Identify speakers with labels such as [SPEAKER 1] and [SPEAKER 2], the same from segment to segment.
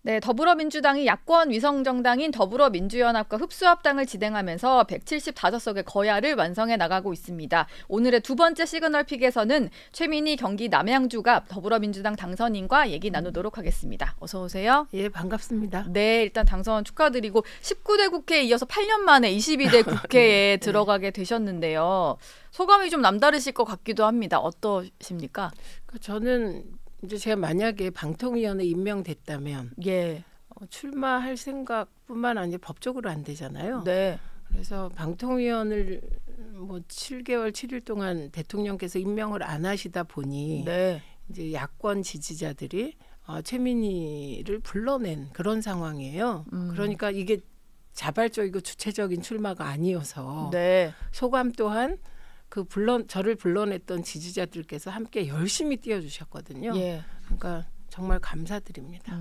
[SPEAKER 1] 네, 더불어민주당이 야권 위성정당인 더불어민주연합과 흡수합당을 진행하면서 175석의 거야를 완성해 나가고 있습니다. 오늘의 두 번째 시그널픽에서는 최민희 경기 남양주갑 더불어민주당 당선인과 얘기 나누도록 하겠습니다. 어서 오세요.
[SPEAKER 2] 예, 반갑습니다.
[SPEAKER 1] 네, 일단 당선 축하드리고 19대 국회에 이어서 8년 만에 22대 국회에 들어가게 되셨는데요. 소감이 좀 남다르실 것 같기도 합니다. 어떠십니까?
[SPEAKER 2] 저는 이제 제가 만약에 방통위원회 임명됐다면
[SPEAKER 1] 예.
[SPEAKER 2] 출마할 생각뿐만 아니라 법적으로 안 되잖아요.
[SPEAKER 1] 네.
[SPEAKER 2] 그래서 방통위원을 뭐 7개월 7일 동안 대통령께서 임명을 안 하시다 보니
[SPEAKER 1] 네.
[SPEAKER 2] 이제 야권 지지자들이 최민희를 불러낸 그런 상황이에요. 그러니까 이게 자발적이고 주체적인 출마가 아니어서
[SPEAKER 1] 네.
[SPEAKER 2] 소감 또한 저를 불러냈던 지지자들께서 함께 열심히 뛰어주셨거든요.
[SPEAKER 1] 예.
[SPEAKER 2] 그러니까 정말 감사드립니다.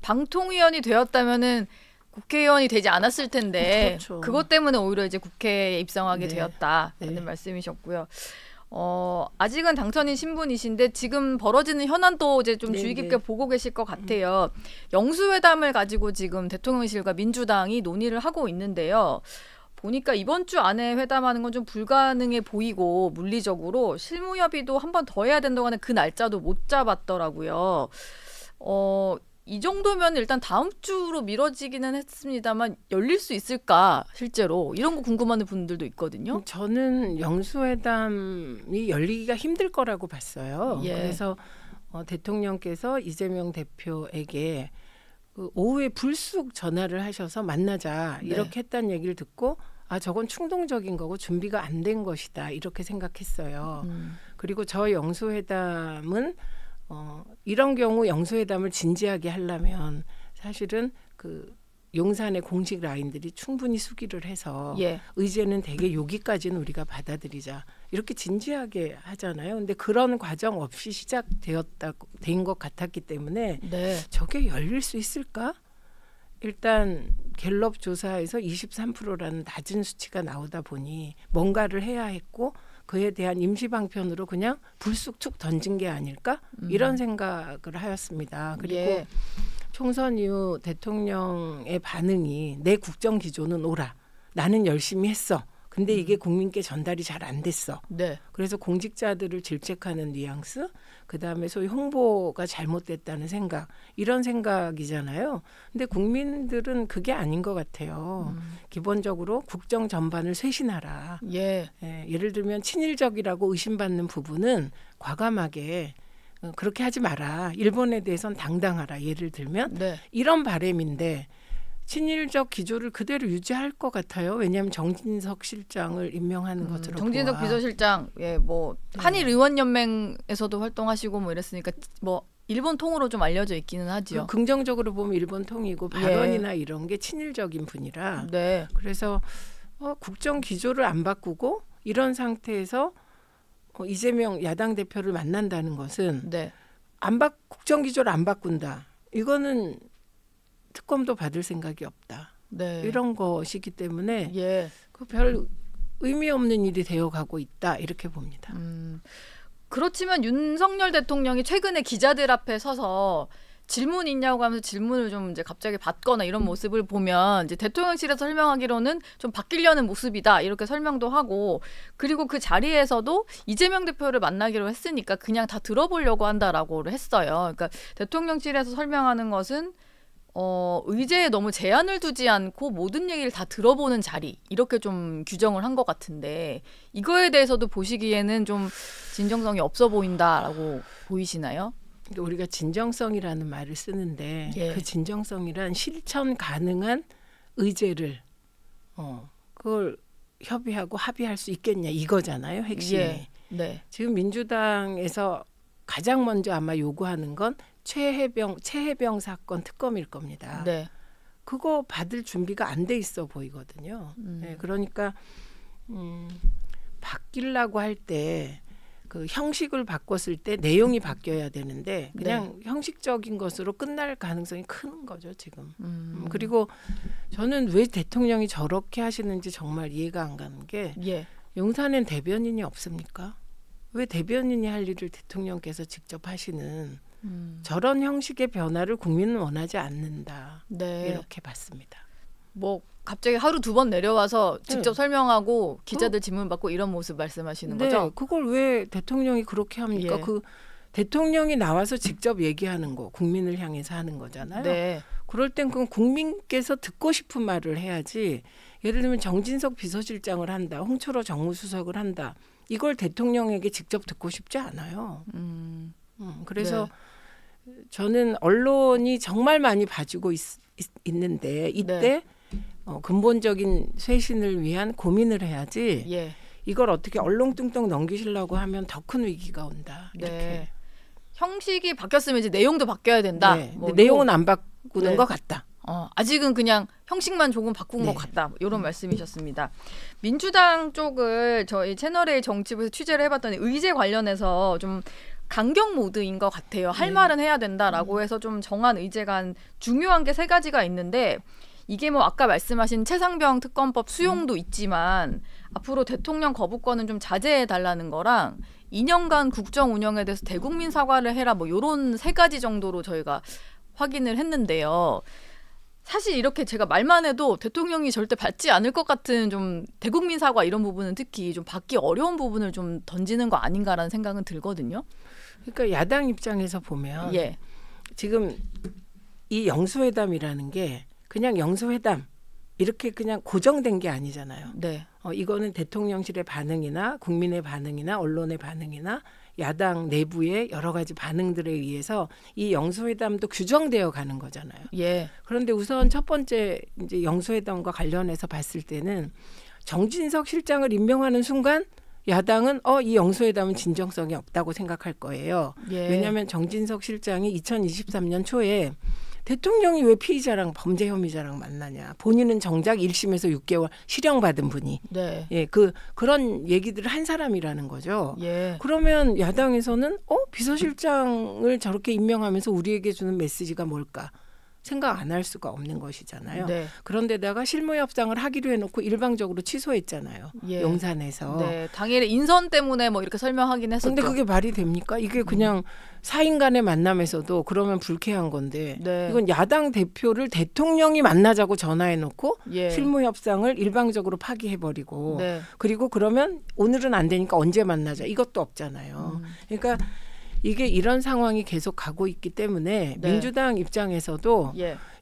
[SPEAKER 1] 방통위원이 되었다면은 국회의원이 되지 않았을 텐데
[SPEAKER 2] 그렇죠.
[SPEAKER 1] 그것 때문에 오히려 이제 국회에 입성하게
[SPEAKER 2] 네.
[SPEAKER 1] 되었다라는
[SPEAKER 2] 네.
[SPEAKER 1] 말씀이셨고요. 아직은 당선인 신분이신데 지금 벌어지는 현안도 이제 좀 주의 깊게 보고 계실 것 같아요. 영수회담을 가지고 지금 대통령실과 민주당이 논의를 하고 있는데요. 보니까 이번 주 안에 회담하는 건 좀 불가능해 보이고 물리적으로 실무 협의도 한 번 더 해야 된다고 하는 그 날짜도 못 잡았더라고요. 이 정도면 일단 다음 주로 미뤄지기는 했습니다만 열릴 수 있을까 실제로 이런 거 궁금한 분들도 있거든요.
[SPEAKER 2] 저는 영수회담이 열리기가 힘들 거라고 봤어요.
[SPEAKER 1] 예.
[SPEAKER 2] 그래서 대통령께서 이재명 대표에게 오후에 불쑥 전화를 하셔서 만나자 이렇게 했다는 얘기를 듣고 저건 충동적인 거고 준비가 안 된 것이다 이렇게 생각했어요. 그리고 저 영수회담은 이런 경우 영수회담을 진지하게 하려면 사실은 용산의 공식 라인들이 충분히 수기를 해서
[SPEAKER 1] 예.
[SPEAKER 2] 의제는 되게 여기까지는 우리가 받아들이자 이렇게 진지하게 하잖아요. 근데 그런 과정 없이 된 것 같았기 때문에
[SPEAKER 1] 네.
[SPEAKER 2] 저게 열릴 수 있을까? 일단 갤럽 조사에서 23%라는 낮은 수치가 나오다 보니 뭔가를 해야 했고 그에 대한 임시방편으로 그냥 불쑥 툭 던진 게 아닐까? 이런 생각을 하였습니다. 그리고
[SPEAKER 1] 예.
[SPEAKER 2] 총선 이후 대통령의 반응이 내 국정 기조는 옳아. 나는 열심히 했어. 근데 이게 국민께 전달이 잘 안 됐어.
[SPEAKER 1] 네.
[SPEAKER 2] 그래서 공직자들을 질책하는 뉘앙스, 그다음에 소위 홍보가 잘못됐다는 생각, 이런 생각이잖아요. 근데 국민들은 그게 아닌 것 같아요. 기본적으로 국정 전반을 쇄신하라.
[SPEAKER 1] 예.
[SPEAKER 2] 예를 들면 친일적이라고 의심받는 부분은 과감하게 그렇게 하지 마라. 일본에 대해서는 당당하라. 예를 들면
[SPEAKER 1] 네.
[SPEAKER 2] 이런 바람인데 친일적 기조를 그대로 유지할 것 같아요. 왜냐하면 정진석 실장을 임명하는 것으로
[SPEAKER 1] 정진석
[SPEAKER 2] 보아.
[SPEAKER 1] 비서실장, 한일 의원 연맹에서도 활동하시고 뭐 이랬으니까 뭐 일본 통으로 좀 알려져 있기는 하지요.
[SPEAKER 2] 긍정적으로 보면 일본 통이고 발언이나 이런 게 친일적인 분이라.
[SPEAKER 1] 네.
[SPEAKER 2] 그래서 국정 기조를 안 바꾸고 이런 상태에서 이재명 야당 대표를 만난다는 것은
[SPEAKER 1] 네.
[SPEAKER 2] 국정 기조를 안 바꾼다. 이거는 특검도 받을 생각이 없다.
[SPEAKER 1] 네.
[SPEAKER 2] 이런 것이기 때문에
[SPEAKER 1] 예.
[SPEAKER 2] 별 의미 없는 일이 되어가고 있다 이렇게 봅니다.
[SPEAKER 1] 그렇지만 윤석열 대통령이 최근에 기자들 앞에 서서 질문 있냐고 하면서 질문을 좀 이제 갑자기 받거나 이런 모습을 보면 이제 대통령실에서 설명하기로는 좀 바뀌려는 모습이다 이렇게 설명도 하고 그리고 그 자리에서도 이재명 대표를 만나기로 했으니까 그냥 다 들어보려고 한다라고 했어요. 그러니까 대통령실에서 설명하는 것은 의제에 너무 제한을 두지 않고 모든 얘기를 다 들어보는 자리 이렇게 좀 규정을 한 것 같은데 이거에 대해서도 보시기에는 좀 진정성이 없어 보인다라고 보이시나요?
[SPEAKER 2] 우리가 진정성이라는 말을 쓰는데
[SPEAKER 1] 예.
[SPEAKER 2] 그 진정성이란 실천 가능한 의제를 그걸 협의하고 합의할 수 있겠냐 이거잖아요. 핵심이.
[SPEAKER 1] 예. 네.
[SPEAKER 2] 지금 민주당에서 가장 먼저 아마 요구하는 건 최혜병 사건 특검일 겁니다.
[SPEAKER 1] 네.
[SPEAKER 2] 그거 받을 준비가 안 돼 있어 보이거든요. 네, 그러니까 바뀌려고 할 때 그 형식을 바꿨을 때 내용이 바뀌어야 되는데 그냥 형식적인 것으로 끝날 가능성이 큰 거죠 지금. 그리고 저는 왜 대통령이 저렇게 하시는지 정말 이해가 안 가는 게 용산엔 대변인이 없습니까? 왜 대변인이 할 일을 대통령께서 직접 하시는 저런 형식의 변화를 국민은 원하지 않는다.
[SPEAKER 1] 네.
[SPEAKER 2] 이렇게 봤습니다.
[SPEAKER 1] 뭐 갑자기 하루 두 번 내려와서 직접 설명하고 기자들 질문 받고 이런 모습 말씀하시는 거죠?
[SPEAKER 2] 그걸 왜 대통령이 그렇게 합니까?
[SPEAKER 1] 예.
[SPEAKER 2] 그 대통령이 나와서 직접 얘기하는 거, 국민을 향해서 하는 거잖아요.
[SPEAKER 1] 네.
[SPEAKER 2] 그럴 땐 그럼 국민께서 듣고 싶은 말을 해야지. 예를 들면 정진석 비서실장을 한다, 홍철호 정무수석을 한다. 이걸 대통령에게 직접 듣고 싶지 않아요. 그래서 저는 언론이 정말 많이 봐주고 있는데 이때 근본적인 쇄신을 위한 고민을 해야지.
[SPEAKER 1] 예.
[SPEAKER 2] 이걸 어떻게 얼렁뚱땅 넘기시려고 하면 더 큰 위기가 온다. 이렇게.
[SPEAKER 1] 네. 형식이 바뀌었으면 이제 내용도 바뀌어야 된다.
[SPEAKER 2] 네.
[SPEAKER 1] 뭐
[SPEAKER 2] 내용은 안 바꾸는
[SPEAKER 1] 네.
[SPEAKER 2] 것 같다.
[SPEAKER 1] 아직은 그냥 형식만 조금 바꾼 것 같다. 이런 말씀이셨습니다. 민주당 쪽을 저희 채널A 정치부에서 취재를 해봤더니 의제 관련해서 좀 강경 모드인 것 같아요. 할 말은 해야 된다라고 해서 좀 정한 의제가 중요한 게 3가지가 있는데 이게 뭐 아까 말씀하신 최상병 특검법 수용도 있지만 앞으로 대통령 거부권은 좀 자제해달라는 거랑 2년간 국정 운영에 대해서 대국민 사과를 해라 뭐 이런 3가지 정도로 저희가 확인을 했는데요. 사실 이렇게 제가 말만 해도 대통령이 절대 받지 않을 것 같은 좀 대국민 사과 이런 부분은 특히 좀 받기 어려운 부분을 좀 던지는 거 아닌가라는 생각은 들거든요.
[SPEAKER 2] 그러니까 야당 입장에서 보면 지금 이 영수회담이라는 게 그냥 영수회담 이렇게 그냥 고정된 게 아니잖아요.
[SPEAKER 1] 네.
[SPEAKER 2] 이거는 대통령실의 반응이나 국민의 반응이나 언론의 반응이나 야당 내부의 여러 가지 반응들에 의해서 이 영수회담도 규정되어 가는 거잖아요.
[SPEAKER 1] 예.
[SPEAKER 2] 그런데 우선 첫 번째 이제 영수회담과 관련해서 봤을 때는 정진석 실장을 임명하는 순간 야당은 이 영수회담은 진정성이 없다고 생각할 거예요.
[SPEAKER 1] 예.
[SPEAKER 2] 왜냐하면 정진석 실장이 2023년 초에 대통령이 왜 피의자랑 범죄 혐의자랑 만나냐. 본인은 정작 1심에서 6개월 실형받은 분이.
[SPEAKER 1] 네.
[SPEAKER 2] 예, 그런 얘기들을 한 사람이라는 거죠.
[SPEAKER 1] 예.
[SPEAKER 2] 그러면 야당에서는 비서실장을 저렇게 임명하면서 우리에게 주는 메시지가 뭘까? 생각 안 할 수가 없는 것이잖아요.
[SPEAKER 1] 네.
[SPEAKER 2] 그런데다가 실무협상을 하기로 해놓고 일방적으로 취소했잖아요.
[SPEAKER 1] 예.
[SPEAKER 2] 용산에서.
[SPEAKER 1] 네. 당일에 인선 때문에 뭐 이렇게 설명하긴 했었죠.
[SPEAKER 2] 근데 그게 말이 됩니까? 이게 그냥 사인 간의 만남에서도 그러면 불쾌한 건데
[SPEAKER 1] 네.
[SPEAKER 2] 이건 야당 대표를 대통령이 만나자고 전화해놓고
[SPEAKER 1] 예.
[SPEAKER 2] 실무협상을 일방적으로 파기해버리고
[SPEAKER 1] 네.
[SPEAKER 2] 그리고 그러면 오늘은 안 되니까 언제 만나자 이것도 없잖아요. 그러니까 이게 이런 상황이 계속 가고 있기 때문에
[SPEAKER 1] 네.
[SPEAKER 2] 민주당 입장에서도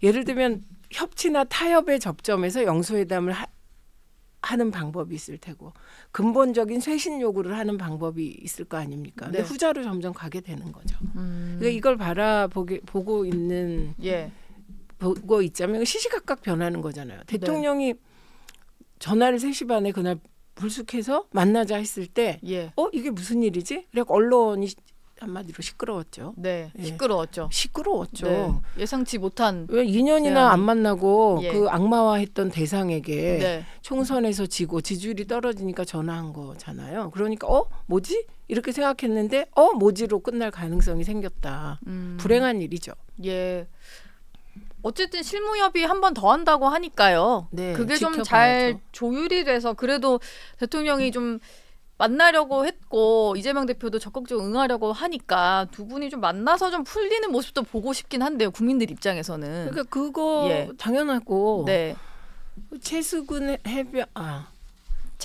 [SPEAKER 2] 예를 들면 협치나 타협의 접점에서 영수회담을 하는 방법이 있을 테고 근본적인 쇄신 요구를 하는 방법이 있을 거 아닙니까? 근데 후자로 점점 가게 되는 거죠. 그러니까 이걸 보고 있자면 시시각각 변하는 거잖아요. 대통령이 전화를 3시 반에 그날 불쑥해서 만나자 했을 때 이게 무슨 일이지? 그래서 언론이 한마디로 시끄러웠죠.
[SPEAKER 1] 네,
[SPEAKER 2] 예.
[SPEAKER 1] 시끄러웠죠.
[SPEAKER 2] 네.
[SPEAKER 1] 예상치 못한.
[SPEAKER 2] 왜 2년이나 안 만나고
[SPEAKER 1] 예.
[SPEAKER 2] 그 악마화했던 대상에게
[SPEAKER 1] 네.
[SPEAKER 2] 총선에서 지고 지지율이 떨어지니까 전화한 거잖아요. 그러니까 뭐지? 이렇게 생각했는데 뭐지로 끝날 가능성이 생겼다. 불행한 일이죠.
[SPEAKER 1] 예. 어쨌든 실무협의 한 번 더 한다고 하니까요.
[SPEAKER 2] 네,
[SPEAKER 1] 그게 좀
[SPEAKER 2] 지켜봐야죠.
[SPEAKER 1] 잘 조율이 돼서 그래도 대통령이 좀 만나려고 했고 이재명 대표도 적극적으로 응하려고 하니까 두 분이 좀 만나서 좀 풀리는 모습도 보고 싶긴 한데요. 국민들 입장에서는.
[SPEAKER 2] 그러니까 그거 당연하고
[SPEAKER 1] 네.
[SPEAKER 2] 최수근 해병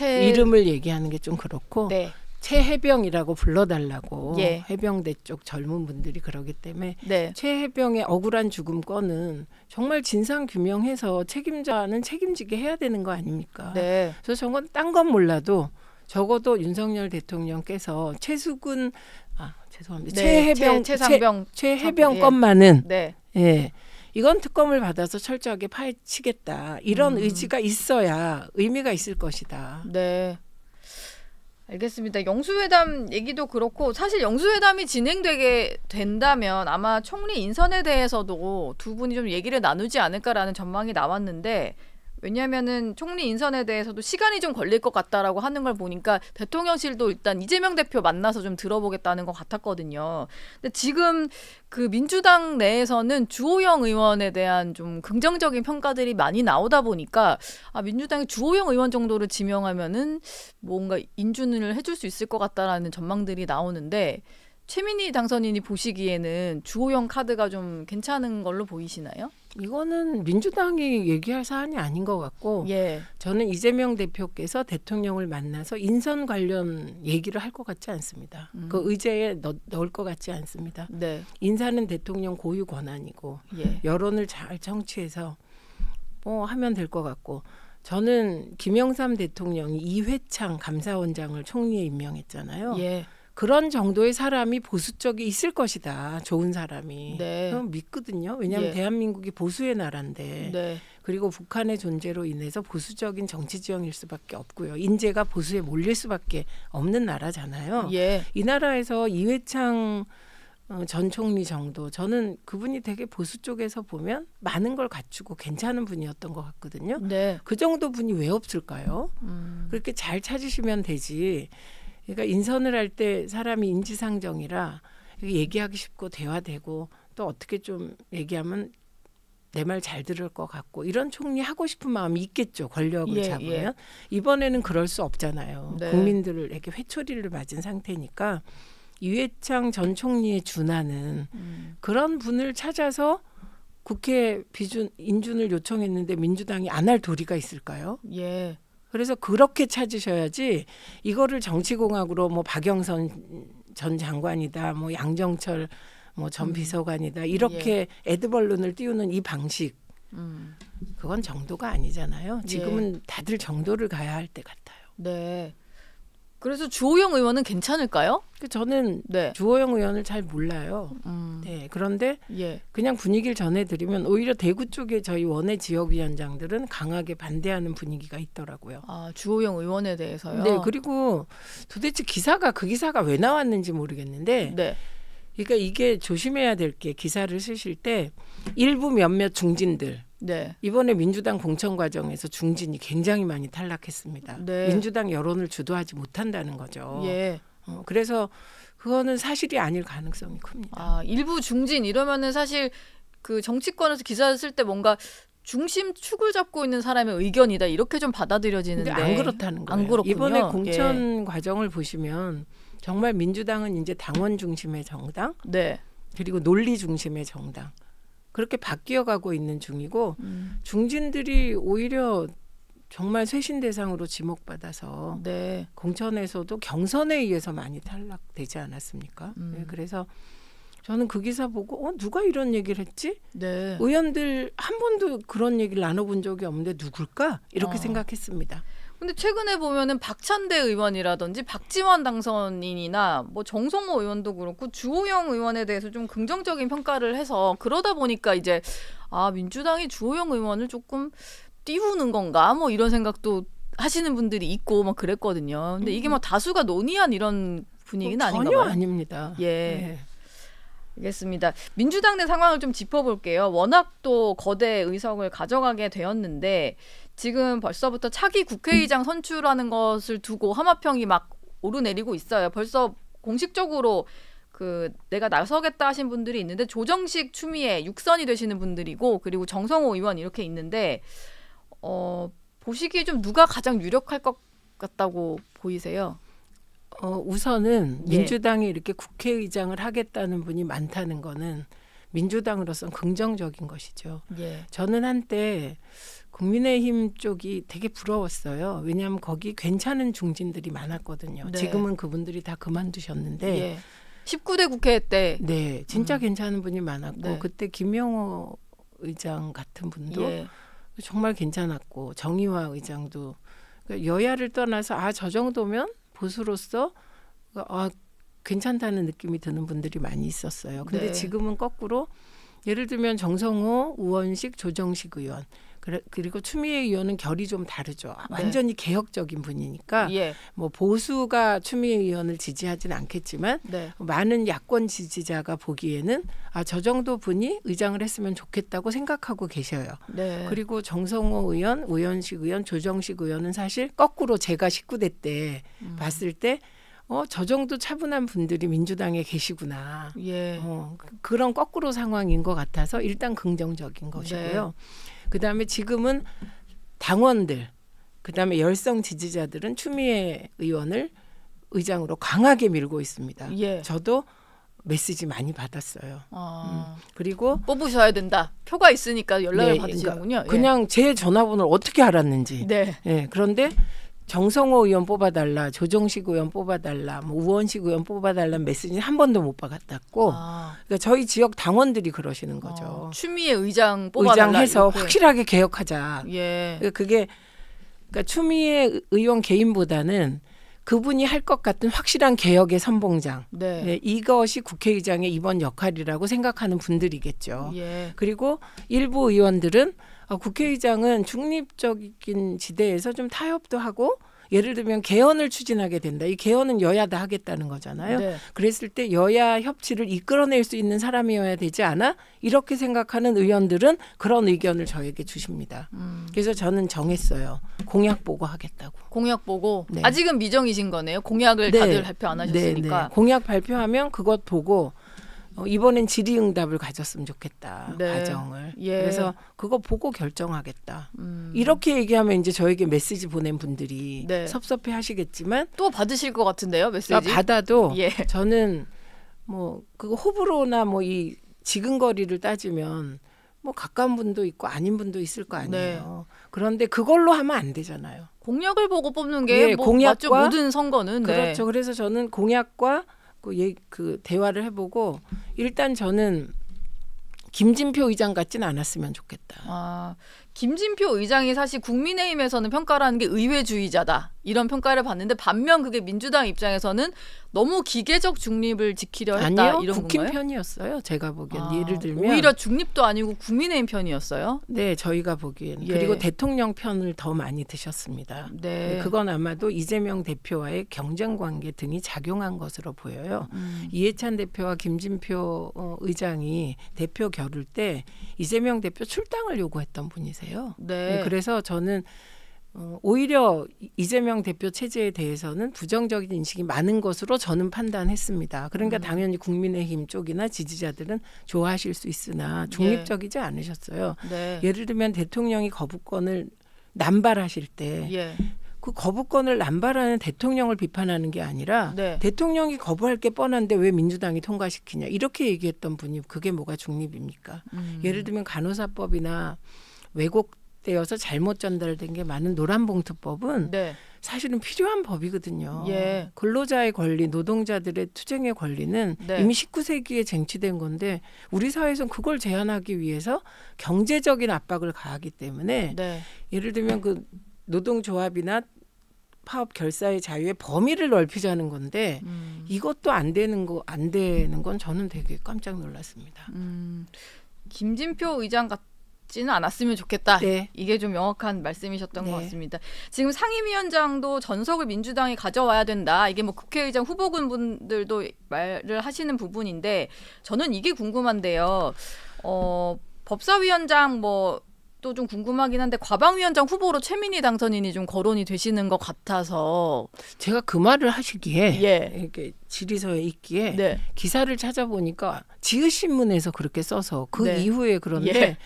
[SPEAKER 2] 이름을 얘기하는 게 좀 그렇고
[SPEAKER 1] 네.
[SPEAKER 2] 최해병이라고 불러달라고
[SPEAKER 1] 예.
[SPEAKER 2] 해병대 쪽 젊은 분들이 그러기 때문에
[SPEAKER 1] 네.
[SPEAKER 2] 최해병의 억울한 죽음 건은 정말 진상 규명해서 책임자는 책임지게 해야 되는 거 아닙니까?
[SPEAKER 1] 네.
[SPEAKER 2] 그래서 저건 딴 건 몰라도 적어도 윤석열 대통령께서 최수근 죄송합니다. 최해병 건만은 이건 특검을 받아서 철저하게 파헤치겠다. 이런 의지가 있어야 의미가 있을 것이다.
[SPEAKER 1] 네. 알겠습니다. 영수회담 얘기도 그렇고 사실 영수회담이 진행되게 된다면 아마 총리 인선에 대해서도 두 분이 좀 얘기를 나누지 않을까라는 전망이 나왔는데 왜냐하면은 총리 인선에 대해서도 시간이 좀 걸릴 것 같다라고 하는 걸 보니까 대통령실도 일단 이재명 대표 만나서 좀 들어보겠다는 것 같았거든요. 근데 지금 그 민주당 내에서는 주호영 의원에 대한 좀 긍정적인 평가들이 많이 나오다 보니까 민주당이 주호영 의원 정도를 지명하면은 뭔가 인준을 해줄 수 있을 것 같다라는 전망들이 나오는데 최민희 당선인이 보시기에는 주호영 카드가 좀 괜찮은 걸로 보이시나요?
[SPEAKER 2] 이거는 민주당이 얘기할 사안이 아닌 것 같고
[SPEAKER 1] 예.
[SPEAKER 2] 저는 이재명 대표께서 대통령을 만나서 인선 관련 얘기를 할 것 같지 않습니다. 그 의제에 넣을 것 같지 않습니다.
[SPEAKER 1] 네.
[SPEAKER 2] 인사는 대통령 고유 권한이고
[SPEAKER 1] 예.
[SPEAKER 2] 여론을 잘 청취해서 하면 될 것 같고 저는 김영삼 대통령이 이회창 감사원장을 총리에 임명했잖아요.
[SPEAKER 1] 예.
[SPEAKER 2] 그런 정도의 사람이 보수 쪽에 있을 것이다. 좋은 사람이.
[SPEAKER 1] 네.
[SPEAKER 2] 그럼 믿거든요. 왜냐하면
[SPEAKER 1] 예.
[SPEAKER 2] 대한민국이 보수의 나라인데
[SPEAKER 1] 네.
[SPEAKER 2] 그리고 북한의 존재로 인해서 보수적인 정치 지형일 수밖에 없고요. 인재가 보수에 몰릴 수밖에 없는 나라잖아요.
[SPEAKER 1] 예.
[SPEAKER 2] 이 나라에서 이회창 전 총리 정도 저는 그분이 되게 보수 쪽에서 보면 많은 걸 갖추고 괜찮은 분이었던 것 같거든요.
[SPEAKER 1] 네.
[SPEAKER 2] 그 정도 분이 왜 없을까요? 그렇게 잘 찾으시면 되지. 그러니까 인선을 할 때 사람이 인지상정이라 얘기하기 쉽고 대화되고 또 어떻게 좀 얘기하면 내 말 잘 들을 것 같고 이런 총리 하고 싶은 마음이 있겠죠. 권력을
[SPEAKER 1] 예,
[SPEAKER 2] 잡으면.
[SPEAKER 1] 예.
[SPEAKER 2] 이번에는 그럴 수 없잖아요.
[SPEAKER 1] 네.
[SPEAKER 2] 국민들에게 회초리를 맞은 상태니까 이회창 전 총리의 준하는 그런 분을 찾아서 국회 인준을 요청했는데 민주당이 안 할 도리가 있을까요?
[SPEAKER 1] 예.
[SPEAKER 2] 그래서 그렇게 찾으셔야지 이거를 정치공학으로 뭐 박영선 전 장관이다, 뭐 양정철 뭐 전 비서관이다 이렇게 에드벌룬을 띄우는 이 방식 그건 정도가 아니잖아요. 지금은 다들 정도를 가야 할 때 같아요.
[SPEAKER 1] 네. 그래서 주호영 의원은 괜찮을까요?
[SPEAKER 2] 저는
[SPEAKER 1] 네.
[SPEAKER 2] 주호영 의원을 잘 몰라요. 네, 그런데
[SPEAKER 1] 예.
[SPEAKER 2] 그냥 분위기를 전해드리면 오히려 대구 쪽에 저희 원외 지역위원장들은 강하게 반대하는 분위기가 있더라고요.
[SPEAKER 1] 아, 주호영 의원에 대해서요?
[SPEAKER 2] 네, 그리고 도대체 그 기사가 왜 나왔는지 모르겠는데
[SPEAKER 1] 네.
[SPEAKER 2] 그러니까 이게 조심해야 될 게 기사를 쓰실 때 일부 몇몇 중진들
[SPEAKER 1] 네.
[SPEAKER 2] 이번에 민주당 공천 과정에서 중진이 굉장히 많이 탈락했습니다.
[SPEAKER 1] 네.
[SPEAKER 2] 민주당 여론을 주도하지 못한다는 거죠.
[SPEAKER 1] 예.
[SPEAKER 2] 그래서 그거는 사실이 아닐 가능성이 큽니다.
[SPEAKER 1] 아, 일부 중진 이러면은 사실 그 정치권에서 기사를 쓸 때 뭔가 중심 축을 잡고 있는 사람의 의견이다 이렇게 좀 받아들여지는데
[SPEAKER 2] 근데 안 그렇다는 거예요.
[SPEAKER 1] 안 그렇군요.
[SPEAKER 2] 이번에 공천 과정을 보시면 정말 민주당은 이제 당원 중심의 정당
[SPEAKER 1] 네.
[SPEAKER 2] 그리고 논리 중심의 정당 그렇게 바뀌어가고 있는 중이고 중진들이 오히려 정말 쇄신 대상으로 지목받아서
[SPEAKER 1] 네.
[SPEAKER 2] 공천에서도 경선에 의해서 많이 탈락되지 않았습니까? 네, 그래서 저는 그 기사 보고 누가 이런 얘기를 했지?
[SPEAKER 1] 네.
[SPEAKER 2] 의원들 한 번도 그런 얘기를 나눠본 적이 없는데 누굴까? 이렇게 생각했습니다.
[SPEAKER 1] 근데 최근에 보면은 박찬대 의원이라든지 박지원 당선인이나 뭐 정성호 의원도 그렇고 주호영 의원에 대해서 좀 긍정적인 평가를 해서 그러다 보니까 이제 민주당이 주호영 의원을 조금 띄우는 건가 뭐 이런 생각도 하시는 분들이 있고 막 그랬거든요. 근데 이게 뭐 다수가 논의한 이런 분위기는 아닌가 봐요.
[SPEAKER 2] 전혀 아닙니다.
[SPEAKER 1] 예.
[SPEAKER 2] 네.
[SPEAKER 1] 알겠습니다. 민주당 내 상황을 좀 짚어볼게요. 워낙 또 거대 의석을 가져가게 되었는데 지금 벌써부터 차기 국회의장 선출하는 것을 두고 하마평이 막 오르내리고 있어요. 벌써 공식적으로 내가 나서겠다 하신 분들이 있는데 조정식 추미애 6선이 되시는 분들이고 그리고 정성호 의원 이렇게 있는데 보시기에 좀 누가 가장 유력할 것 같다고 보이세요?
[SPEAKER 2] 우선은 민주당이 이렇게 국회의장을 하겠다는 분이 많다는 거는 민주당으로서는 긍정적인 것이죠.
[SPEAKER 1] 예.
[SPEAKER 2] 저는 한때 국민의힘 쪽이 되게 부러웠어요. 왜냐하면 거기 괜찮은 중진들이 많았거든요.
[SPEAKER 1] 네.
[SPEAKER 2] 지금은 그분들이 다 그만두셨는데
[SPEAKER 1] 예. 19대 국회 때
[SPEAKER 2] 네, 진짜 괜찮은 분이 많았고
[SPEAKER 1] 네.
[SPEAKER 2] 그때 김영호 의장 같은 분도
[SPEAKER 1] 예.
[SPEAKER 2] 정말 괜찮았고 정의화 의장도 그러니까 여야를 떠나서 저 정도면 보수로서 괜찮다는 느낌이 드는 분들이 많이 있었어요. 근데
[SPEAKER 1] 네.
[SPEAKER 2] 지금은 거꾸로 예를 들면 정성호, 우원식, 조정식 의원 그리고 추미애 의원은 결이 좀 다르죠. 완전히 개혁적인 분이니까
[SPEAKER 1] 예.
[SPEAKER 2] 뭐 보수가 추미애 의원을 지지하지는 않겠지만
[SPEAKER 1] 네.
[SPEAKER 2] 많은 야권 지지자가 보기에는 저 정도 분이 의장을 했으면 좋겠다고 생각하고 계셔요.
[SPEAKER 1] 네.
[SPEAKER 2] 그리고 정성호 의원, 우원식 의원, 조정식 의원은 사실 거꾸로 제가 19대 때 봤을 때 저 정도 차분한 분들이 민주당에 계시구나.
[SPEAKER 1] 예.
[SPEAKER 2] 그런 거꾸로 상황인 것 같아서 일단 긍정적인 것이고요. 그다음에 지금은 당원들, 그다음에 열성 지지자들은 추미애 의원을 의장으로 강하게 밀고 있습니다.
[SPEAKER 1] 예.
[SPEAKER 2] 저도 메시지 많이 받았어요. 그리고
[SPEAKER 1] 뽑으셔야 된다. 표가 있으니까 연락을
[SPEAKER 2] 네,
[SPEAKER 1] 받으시는군요.
[SPEAKER 2] 그러니까 그냥 제 전화번호를 어떻게 알았는지.
[SPEAKER 1] 네.
[SPEAKER 2] 예, 그런데 정성호 의원 뽑아달라, 조정식 의원 뽑아달라, 뭐 우원식 의원 뽑아달라는 메시지는 한 번도 못 받았고, 그러니까 저희 지역 당원들이 그러시는 거죠.
[SPEAKER 1] 추미애 의장 뽑아달라.
[SPEAKER 2] 의장해서
[SPEAKER 1] 이렇게.
[SPEAKER 2] 확실하게 개혁하자.
[SPEAKER 1] 예.
[SPEAKER 2] 그러니까 추미애 의원 개인보다는 그분이 할 것 같은 확실한 개혁의 선봉장.
[SPEAKER 1] 네.
[SPEAKER 2] 네, 이것이 국회의장의 이번 역할이라고 생각하는 분들이겠죠.
[SPEAKER 1] 예.
[SPEAKER 2] 그리고 일부 의원들은 국회의장은 중립적인 지대에서 좀 타협도 하고 예를 들면 개헌을 추진하게 된다. 이 개헌은 여야 다 하겠다는 거잖아요.
[SPEAKER 1] 네.
[SPEAKER 2] 그랬을 때 여야 협치를 이끌어낼 수 있는 사람이어야 되지 않아? 이렇게 생각하는 의원들은 그런 의견을 저에게 주십니다. 그래서 저는 정했어요. 공약 보고 하겠다고.
[SPEAKER 1] 공약 보고
[SPEAKER 2] 네.
[SPEAKER 1] 아직은 미정이신 거네요. 공약을
[SPEAKER 2] 네.
[SPEAKER 1] 다들 발표 안 하셨으니까.
[SPEAKER 2] 네. 공약 발표하면 그것 보고 이번엔 질의응답을 가졌으면 좋겠다.
[SPEAKER 1] 네.
[SPEAKER 2] 과정을.
[SPEAKER 1] 예.
[SPEAKER 2] 그래서 그거 보고 결정하겠다. 이렇게 얘기하면 이제 저에게 메시지 보낸 분들이
[SPEAKER 1] 네.
[SPEAKER 2] 섭섭해 하시겠지만
[SPEAKER 1] 또 받으실 것 같은데요, 메시지?
[SPEAKER 2] 받아도
[SPEAKER 1] 예.
[SPEAKER 2] 저는 뭐 그거 호불호나 뭐 이 지근거리를 따지면 뭐 가까운 분도 있고 아닌 분도 있을 거 아니에요. 그런데 그걸로 하면 안 되잖아요.
[SPEAKER 1] 공약을 보고 뽑는 게
[SPEAKER 2] 예,
[SPEAKER 1] 뭐
[SPEAKER 2] 공약과
[SPEAKER 1] 맞죠? 모든 선거는. 네.
[SPEAKER 2] 그렇죠. 그래서 저는 공약과 그 대화를 해보고 일단 저는 김진표 의장 같지는 않았으면 좋겠다.
[SPEAKER 1] 김진표 의장이 사실 국민의힘에서는 평가를 하는 게 의회주의자다. 이런 평가를 받는데 반면 그게 민주당 입장에서는 너무 기계적 중립을 지키려 했다.
[SPEAKER 2] 아니요.
[SPEAKER 1] 이런
[SPEAKER 2] 국힘
[SPEAKER 1] 건가요?
[SPEAKER 2] 편이었어요. 제가 보기엔. 예를 들면.
[SPEAKER 1] 오히려 중립도 아니고 국민의힘 편이었어요?
[SPEAKER 2] 네. 저희가 보기엔.
[SPEAKER 1] 예.
[SPEAKER 2] 그리고 대통령 편을 더 많이 드셨습니다.
[SPEAKER 1] 네.
[SPEAKER 2] 그건 아마도 이재명 대표와의 경쟁관계 등이 작용한 것으로 보여요. 이해찬 대표와 김진표 의장이 대표 겨룰 때 이재명 대표 출당을 요구했던 분이세요.
[SPEAKER 1] 네.
[SPEAKER 2] 그래서 저는 오히려 이재명 대표 체제에 대해서는 부정적인 인식이 많은 것으로 저는 판단했습니다. 그러니까 당연히 국민의힘 쪽이나 지지자들은 좋아하실 수 있으나 중립적이지 않으셨어요.
[SPEAKER 1] 네.
[SPEAKER 2] 예를 들면 대통령이 거부권을 남발하실 때
[SPEAKER 1] 예.
[SPEAKER 2] 그 거부권을 남발하는 대통령을 비판하는 게 아니라
[SPEAKER 1] 네.
[SPEAKER 2] 대통령이 거부할 게 뻔한데 왜 민주당이 통과시키냐 이렇게 얘기했던 분이 그게 뭐가 중립입니까? 예를 들면 간호사법이나 왜곡되어서 잘못 전달된 게 많은 노란봉투법은
[SPEAKER 1] 네.
[SPEAKER 2] 사실은 필요한 법이거든요.
[SPEAKER 1] 예.
[SPEAKER 2] 근로자의 권리, 노동자들의 투쟁의 권리는
[SPEAKER 1] 네.
[SPEAKER 2] 이미 19세기에 쟁취된 건데 우리 사회에서는 그걸 제한하기 위해서 경제적인 압박을 가하기 때문에
[SPEAKER 1] 네.
[SPEAKER 2] 예를 들면 그 노동조합이나 파업 결사의 자유의 범위를 넓히자는 건데 이것도 안 되는 건 저는 되게 깜짝 놀랐습니다.
[SPEAKER 1] 김진표 의장 같지는 않았으면 좋겠다.
[SPEAKER 2] 네.
[SPEAKER 1] 이게 좀 명확한 말씀이셨던
[SPEAKER 2] 네.
[SPEAKER 1] 것 같습니다. 지금 상임위원장도 전석을 민주당이 가져와야 된다. 이게 뭐 국회의장 후보군 분들도 말을 하시는 부분인데 저는 이게 궁금한데요. 법사위원장 뭐 또 좀 궁금하긴 한데 과방위원장 후보로 최민희 당선인이 좀 거론이 되시는 것 같아서
[SPEAKER 2] 제가 그 말을 하시기에
[SPEAKER 1] 예.
[SPEAKER 2] 이렇게 질의서에 있기에
[SPEAKER 1] 네.
[SPEAKER 2] 기사를 찾아보니까 지읒신문에서 그렇게 써서 그
[SPEAKER 1] 네.
[SPEAKER 2] 이후에 그런데
[SPEAKER 1] 예.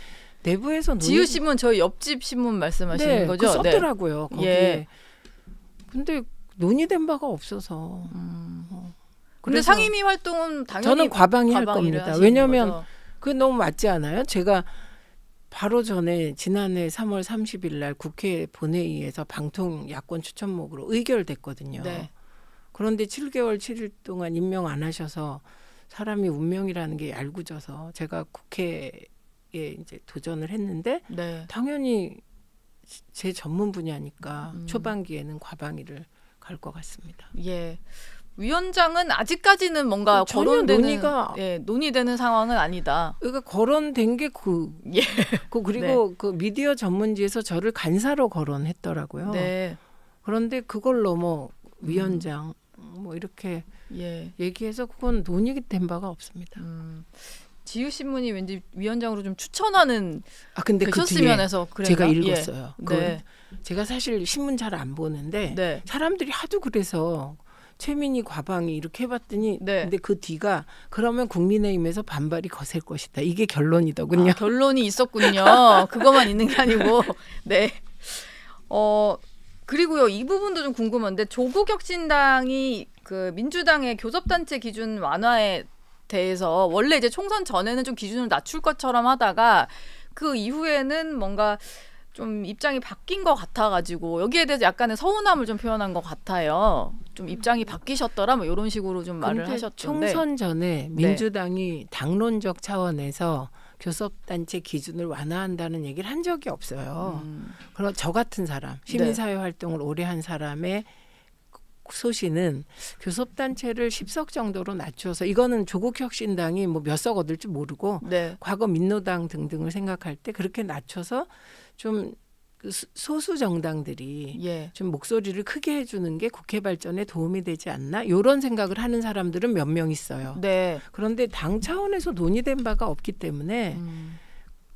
[SPEAKER 2] 내부에서
[SPEAKER 1] 지읒신문 저희 옆집 신문 말씀하시는
[SPEAKER 2] 네,
[SPEAKER 1] 거죠?
[SPEAKER 2] 썼더라고요.
[SPEAKER 1] 네.
[SPEAKER 2] 거기에.
[SPEAKER 1] 예.
[SPEAKER 2] 근데 논의된 바가 없어서.
[SPEAKER 1] 근데
[SPEAKER 2] 그래서
[SPEAKER 1] 상임위 활동은 당연히
[SPEAKER 2] 저는 과방위 할
[SPEAKER 1] 과방위를
[SPEAKER 2] 겁니다.
[SPEAKER 1] 하시는
[SPEAKER 2] 왜냐하면
[SPEAKER 1] 거죠.
[SPEAKER 2] 그게 너무 맞지 않아요? 제가 바로 전에 지난해 3월 30일 날 국회 본회의에서 방통 야권 추천목으로 의결됐거든요.
[SPEAKER 1] 네.
[SPEAKER 2] 그런데 7개월 7일 동안 임명 안 하셔서 사람이 운명이라는 게 얄궂어서 제가 국회에 이제 도전을 했는데
[SPEAKER 1] 네.
[SPEAKER 2] 당연히 제 전문 분야니까 초반기에는 과방위를 갈 것 같습니다.
[SPEAKER 1] 예. 위원장은 아직까지는 뭔가
[SPEAKER 2] 전혀
[SPEAKER 1] 거론되는 논의되는 상황은 아니다.
[SPEAKER 2] 그러니까 거론된 게
[SPEAKER 1] 예.
[SPEAKER 2] 그리고 그 미디어 전문지에서 저를 간사로 거론했더라고요.
[SPEAKER 1] 네.
[SPEAKER 2] 그런데 그걸 넘어 위원장 뭐 이렇게
[SPEAKER 1] 예.
[SPEAKER 2] 얘기해서 그건 논의된 바가 없습니다.
[SPEAKER 1] 지읒신문이 왠지 위원장으로 좀 추천하는
[SPEAKER 2] 근데
[SPEAKER 1] 되셨으면 해서 그랬나?
[SPEAKER 2] 제가 읽었어요.
[SPEAKER 1] 예. 네.
[SPEAKER 2] 제가 사실 신문 잘 안 보는데
[SPEAKER 1] 네.
[SPEAKER 2] 사람들이 하도 그래서 최민희 과방위 이렇게 해봤더니
[SPEAKER 1] 네.
[SPEAKER 2] 근데 그 뒤가 그러면 국민의힘에서 반발이 거셀 것이다. 이게 결론이더군요.
[SPEAKER 1] 결론이 있었군요. 그것만 있는 게 아니고. 네. 그리고요. 이 부분도 좀 궁금한데 조국혁신당이 그 민주당의 교섭단체 기준 완화에 대해서 원래 이제 총선 전에는 좀 기준을 낮출 것처럼 하다가 그 이후에는 뭔가 좀 입장이 바뀐 것 같아가지고 여기에 대해서 약간의 서운함을 좀 표현한 것 같아요. 좀 입장이 바뀌셨더라 뭐 이런 식으로 좀 말을 하셨던데.
[SPEAKER 2] 총선 전에 민주당이 당론적 차원에서 교섭단체 기준을 완화한다는 얘기를 한 적이 없어요. 그럼 저 같은 사람, 시민사회 활동을 오래 한 사람의 소신은 교섭단체를 10석 정도로 낮춰서 이거는 조국혁신당이 뭐 몇 석 얻을지 모르고 과거 민노당 등등을 생각할 때 그렇게 낮춰서 좀 소수 정당들이 좀 목소리를 크게 해주는 게 국회 발전에 도움이 되지 않나 이런 생각을 하는 사람들은 몇 명 있어요. 그런데 당 차원에서 논의된 바가 없기 때문에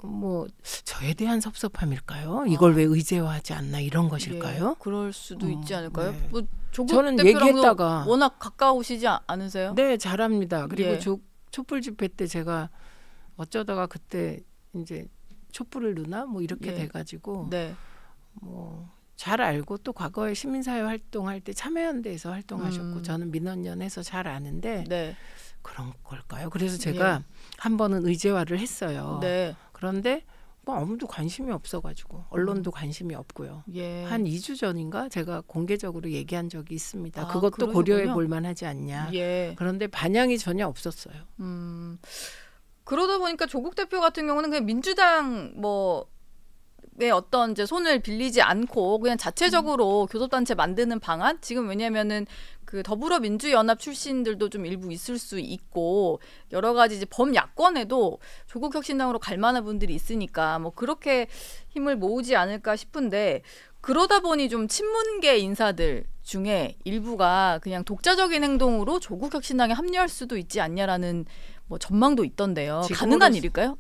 [SPEAKER 2] 뭐 저에 대한 섭섭함일까요? 이걸 왜 의제화하지 않나 이런 것일까요?
[SPEAKER 1] 그럴 수도 있지 않을까요? 뭐 조국
[SPEAKER 2] 저는
[SPEAKER 1] 대표랑도
[SPEAKER 2] 얘기했다가
[SPEAKER 1] 워낙 가까우시지 않으세요?
[SPEAKER 2] 네, 잘합니다. 그리고 촛불 집회 때 제가 어쩌다가 그때 이제 촛불을 누나 뭐 이렇게 돼가지고 뭐 잘 알고 또 과거에 시민사회 활동할 때 참여연대에서 활동하셨고 저는 민원연에서 잘 아는데 그런 걸까요? 그래서 제가 한 번은 의제화를 했어요. 그런데 뭐 아무도 관심이 없어가지고 언론도 관심이 없고요. 한 2주 전인가 제가 공개적으로 얘기한 적이 있습니다. 그것도 고려해 볼 만하지 않냐. 그런데 반향이 전혀 없었어요.
[SPEAKER 1] 그러다 보니까 조국 대표 같은 경우는 그냥 민주당 의 어떤 이제 손을 빌리지 않고 그냥 자체적으로 교섭단체 만드는 방안 지금 왜냐면은 그 더불어민주연합 출신들도 좀 일부 있을 수 있고 여러 가지 이제 범야권에도 조국혁신당으로 갈 만한 분들이 있으니까 뭐 그렇게 힘을 모으지 않을까 싶은데 그러다 보니 좀 친문계 인사들 중에 일부가 그냥 독자적인 행동으로 조국혁신당에 합류할 수도 있지 않냐라는 뭐 전망도 있던데요. 가능한 일일까요?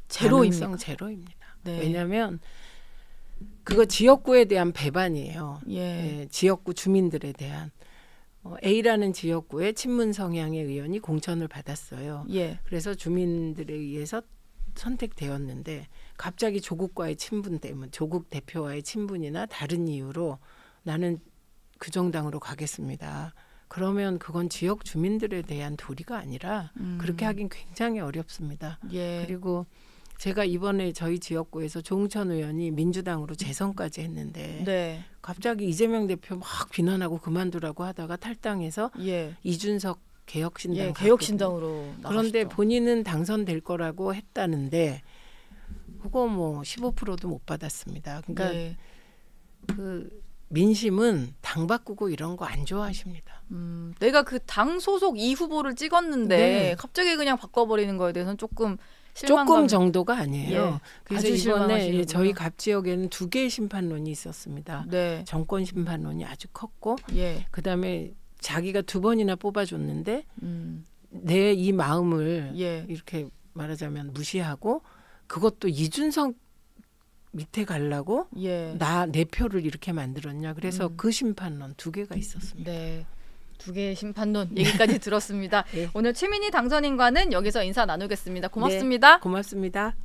[SPEAKER 1] 제로입니까?
[SPEAKER 2] 가능성 제로입니다. 왜냐하면 그거 지역구에 대한 배반이에요. 지역구 주민들에 대한 A라는 지역구에 친문 성향의 의원이 공천을 받았어요. 그래서 주민들에 의해서 선택되었는데 갑자기 조국과의 친분 때문에 조국 대표와의 친분이나 다른 이유로 나는 그 정당으로 가겠습니다. 그러면 그건 지역 주민들에 대한 도리가 아니라 그렇게 하긴 굉장히 어렵습니다. 그리고 제가 이번에 저희 지역구에서 조응천 의원이 민주당으로 재선까지 했는데 갑자기 이재명 대표 막 비난하고 그만두라고 하다가 탈당해서 이준석 개혁신당으로 나가셨죠. 그런데 본인은 당선될 거라고 했다는데 그거 뭐 15%도 못 받았습니다. 그러니까 그 민심은 당 바꾸고 이런 거 안 좋아하십니다.
[SPEAKER 1] 내가 그 당 소속 이 후보를 찍었는데 갑자기 그냥 바꿔버리는 거에 대해서는 조금
[SPEAKER 2] 정도가 아니에요. 그래서 이번에 저희 갑 지역에는 2개의 심판론이 있었습니다. 정권 심판론이 아주 컸고 그다음에 자기가 2번이나 뽑아줬는데 내 이 마음을 이렇게 말하자면 무시하고 그것도 이준석 밑에 가려고 내 표를 이렇게 만들었냐. 그래서 그 심판론 2개가 있었습니다.
[SPEAKER 1] 2개의 심판론 얘기까지 들었습니다. 오늘 최민희 당선인과는 여기서 인사 나누겠습니다. 고맙습니다.
[SPEAKER 2] 고맙습니다.